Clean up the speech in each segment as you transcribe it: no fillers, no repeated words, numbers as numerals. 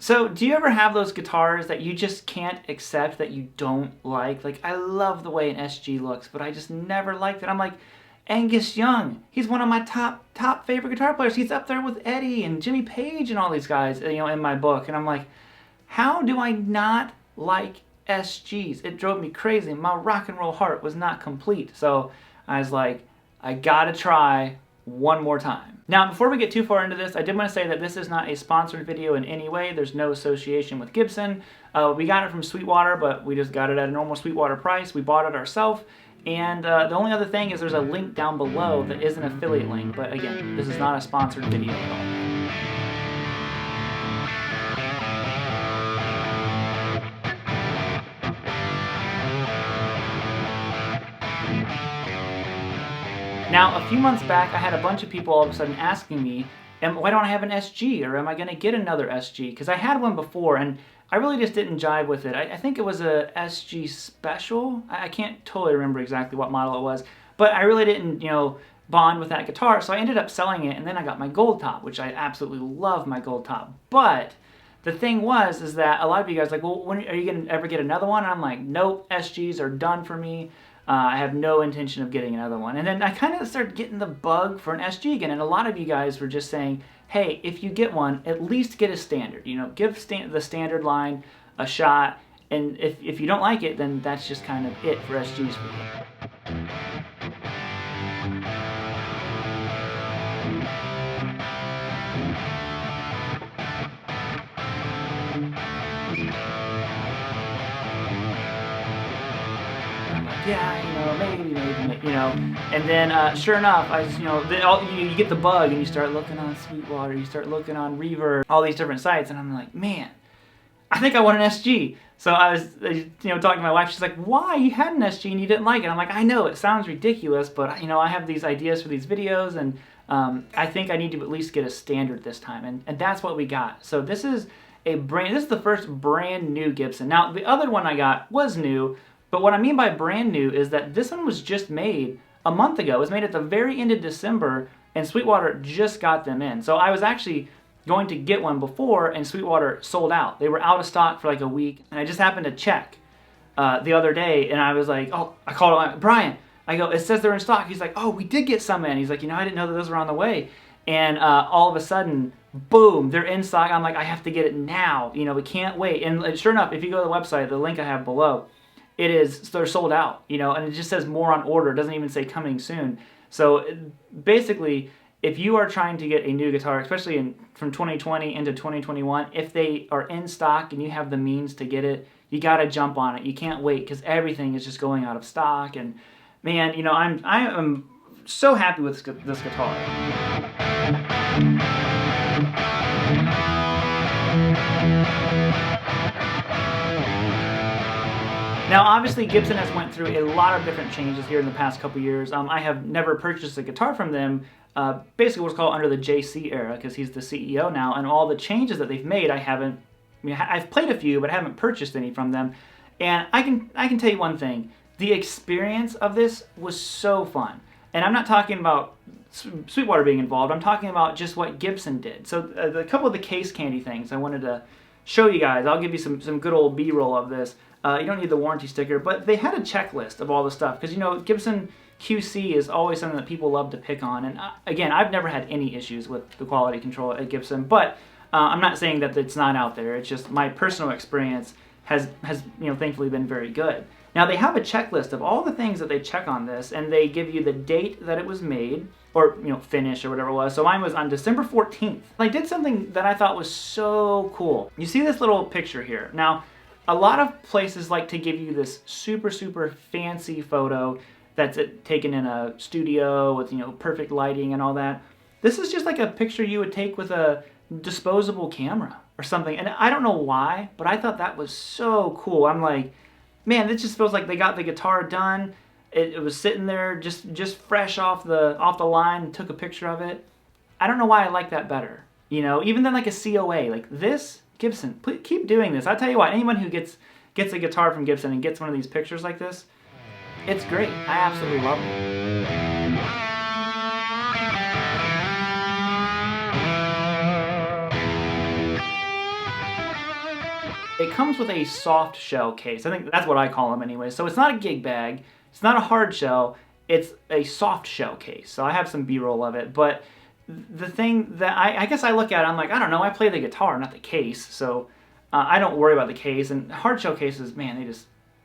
So do you ever have those guitars that you just can't accept, that you don't like? Like, I love the way an SG looks, but I just never liked it. I'm like, Angus Young, he's one of my top favorite guitar players. He's up there with Eddie and Jimmy Page and all these guys, you know, in my book. And I'm like, how do I not like SGs? It drove me crazy. My rock and roll heart was not complete. So I was like, I gotta try one more time. Now, before we get too far into this, I did want to say that this is not a sponsored video in any way. There's no association with Gibson. We got it from Sweetwater, but we just got it at a normal Sweetwater price. We bought it ourselves. And the only other thing is there's a link down below that is an affiliate link. But again, this is not a sponsored video at all. Now, a few months back, I had a bunch of people all of a sudden asking me, why don't I have an SG, or am I going to get another SG? Because I had one before, and I really just didn't jive with it. I think it was a SG Special. I can't totally remember exactly what model it was, but I really didn't, you know, bond with that guitar, so I ended up selling it, and then I got my gold top, which I absolutely love my gold top. But the thing is that a lot of you guys are like, well, when are you going to ever get another one? And I'm like, nope, SGs are done for me. I have no intention of getting another one. And then I kind of started getting the bug for an SG again, and a lot of you guys were just saying, hey, if you get one, at least get a standard. You know, give the standard line a shot, and if you don't like it, then that's just kind of it for SGs for you. Yeah, you know, maybe, you know, and then sure enough, you get the bug and you start looking on Sweetwater, you start looking on Reverb, all these different sites, and I'm like, man, I think I want an SG. So I was, you know, talking to my wife. She's like, why? You had an SG and you didn't like it. I'm like, I know it sounds ridiculous, but you know, I have these ideas for these videos, and I think I need to at least get a standard this time, and that's what we got. So this is the first brand new Gibson. Now the other one I got was new. But what I mean by brand new is that this one was just made a month ago. It was made at the very end of December, and Sweetwater just got them in. So I was actually going to get one before, and Sweetwater sold out. They were out of stock for like a week, and I just happened to check the other day, and I was like, oh, I called him, Brian, I go, it says they're in stock. He's like, oh, we did get some in. He's like, you know, I didn't know that those were on the way. And all of a sudden, boom, they're in stock. I'm like, I have to get it now. You know, we can't wait. And sure enough, if you go to the website, the link I have below, they're sold out, you know, and it just says more on order. It doesn't even say coming soon. So basically, if you are trying to get a new guitar, especially from 2020 into 2021, if they are in stock and you have the means to get it, you got to jump on it. You can't wait, because everything is just going out of stock. And man, you know, I am so happy with this guitar. Now, obviously, Gibson has went through a lot of different changes here in the past couple years. I have never purchased a guitar from them, basically what's called under the JC era, because he's the CEO now, and all the changes that they've made, I've played a few, but I haven't purchased any from them. And I can tell you one thing, the experience of this was so fun. And I'm not talking about Sweetwater being involved, I'm talking about just what Gibson did. So a couple of the case candy things I wanted to show you guys. I'll give you some good old B-roll of this. You don't need the warranty sticker, but they had a checklist of all the stuff, because, you know, Gibson QC is always something that people love to pick on. And again, I've never had any issues with the quality control at Gibson, but I'm not saying that it's not out there. It's just my personal experience has you know, thankfully been very good. Now, they have a checklist of all the things that they check on this, and they give you the date that it was made, or, you know, finish or whatever it was. So mine was on December 14th. I did something that I thought was so cool. You see this little picture here. Now, a lot of places like to give you this super, super fancy photo that's taken in a studio with, you know, perfect lighting and all that. This is just like a picture you would take with a disposable camera or something. And I don't know why, but I thought that was so cool. I'm like, man, this just feels like they got the guitar done. It was sitting there just fresh off the line, and took a picture of it. I don't know why I like that better. You know, even than like a COA. Like this, Gibson, please keep doing this. I tell you what, anyone who gets a guitar from Gibson and gets one of these pictures like this, it's great. I absolutely love it. It comes with a soft shell case. I think that's what I call them anyway. So it's not a gig bag. It's not a hard shell. It's a soft shell case. So I have some B-roll of it. But the thing that I guess I look at, I'm like, I don't know. I play the guitar, not the case. So I don't worry about the case. And hard shell cases, man,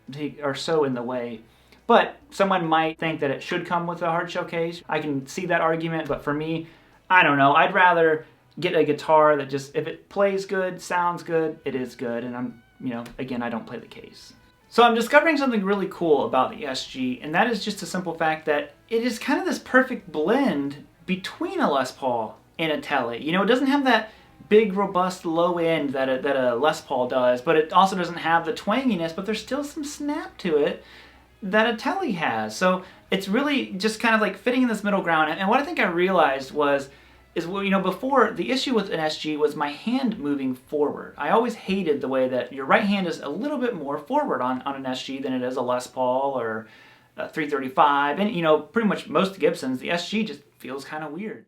they are so in the way. But someone might think that it should come with a hard shell case. I can see that argument. But for me, I don't know. I'd rather get a guitar that just, if it plays good, sounds good, it is good, and I'm, again, I don't play the case. So I'm discovering something really cool about the SG, and that is just a simple fact that it is kind of this perfect blend between a Les Paul and a Tele. It doesn't have that big, robust low end that a Les Paul does, but it also doesn't have the twanginess, but there's still some snap to it that a Tele has. So it's really just kind of like fitting in this middle ground, and what I think I realized is, before, the issue with an SG was my hand moving forward. I always hated the way that your right hand is a little bit more forward on an SG than it is a Les Paul or a 335. And, pretty much most Gibsons, the SG just feels kind of weird.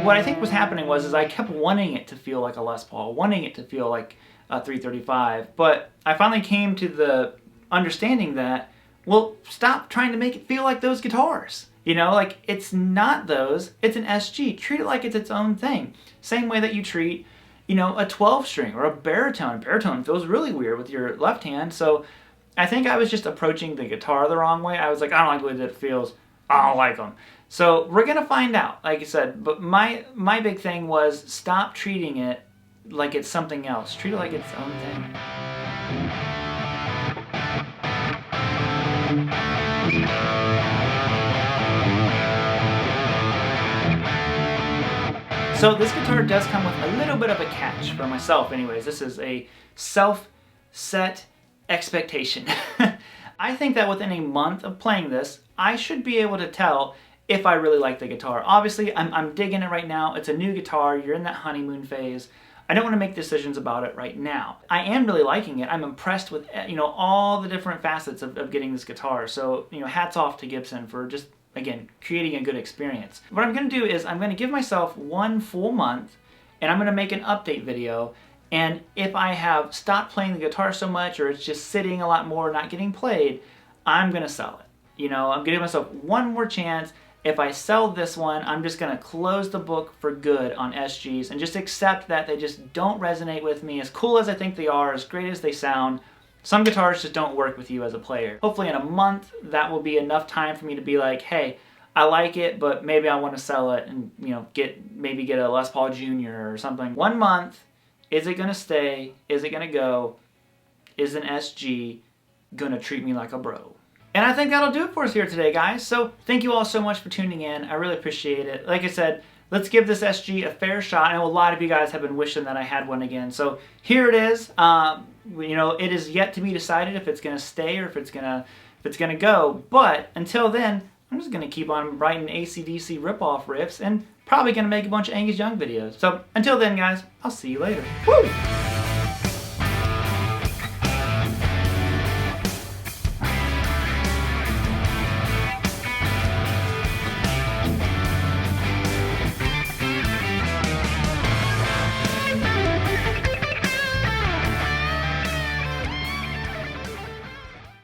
What I think was happening was I kept wanting it to feel like a Les Paul, wanting it to feel like a 335, but I finally came to the understanding that, well, stop trying to make it feel like those guitars. It's not those, it's an SG. Treat it like it's its own thing. Same way that you treat, a 12 string or a baritone. Baritone feels really weird with your left hand, so I think I was just approaching the guitar the wrong way. I was like, I don't like the way that it feels. I don't like them. So we're going to find out, like I said, but my big thing was stop treating it like it's something else. Treat it like its own thing. So this guitar does come with a little bit of a catch for myself anyways. This is a self-set expectation. I think that within a month of playing this, I should be able to tell if I really like the guitar. Obviously, I'm digging it right now. It's a new guitar. You're in that honeymoon phase. I don't want to make decisions about it right now. I am really liking it. I'm impressed with all the different facets of getting this guitar. So hats off to Gibson for just, again, creating a good experience. What I'm going to do is I'm going to give myself 1 full month, and I'm going to make an update video. And if I have stopped playing the guitar so much, or it's just sitting a lot more, not getting played, I'm going to sell it. I'm giving myself one more chance. If I sell this one, I'm just going to close the book for good on SGs and just accept that they just don't resonate with me. As cool as I think they are, as great as they sound, some guitars just don't work with you as a player. Hopefully in a month, that will be enough time for me to be like, hey, I like it, but maybe I want to sell it and maybe get a Les Paul Jr. or something. 1 month, is it going to stay? Is it going to go? Is an SG going to treat me like a bro? And I think that'll do it for us here today, guys. So thank you all so much for tuning in. I really appreciate it. Like I said, let's give this SG a fair shot. I know a lot of you guys have been wishing that I had one again. So here it is. It is yet to be decided if it's going to stay or if it's going to go. But until then, I'm just going to keep on writing AC/DC ripoff riffs and probably going to make a bunch of Angus Young videos. So until then, guys, I'll see you later. Woo!